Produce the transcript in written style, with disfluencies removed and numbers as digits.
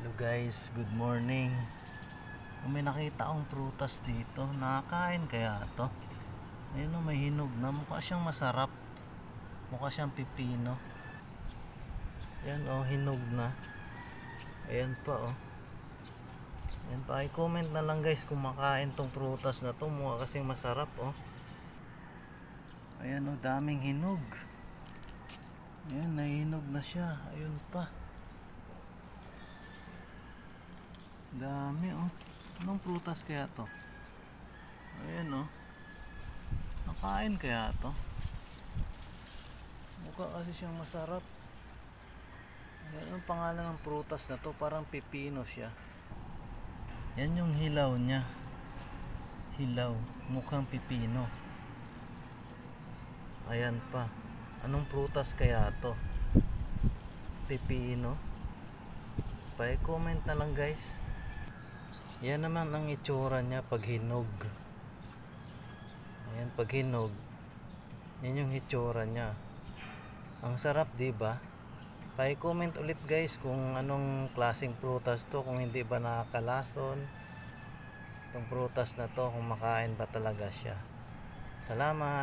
Hello guys, good morning. May nakita akong prutas dito. Nakakain kaya to? Ayun o, may hinog na. Mukha siyang masarap. Mukha siyang pipino. Ayan o, hinog na. Ayan pa o. Ayan pa. I-comment na lang guys kung makain tong prutas na to. Mukha kasing masarap o. Ayan o, daming hinog. Ayan, nahinog na siya. Ayun pa. Dami oh. Anong prutas kaya to? Ayan oh. Nakain kaya to? Mukha kasi siyang masarap. Ayan ang pangalan ng prutas na to. Parang pipino siya. Yan yung hilaw niya. Hilaw. Mukhang pipino. Ayan pa. Anong prutas kaya to? Pipino. Pa-comment na lang guys. Yan naman ang itsura niya pag hinog. Ayan, pag hinog. Yan yung itsura niya. Ang sarap, di ba? Pa-comment ulit guys kung anong klaseng prutas to, kung hindi ba nakakalason. Itong prutas na to, kung makain ba talaga siya. Salamat.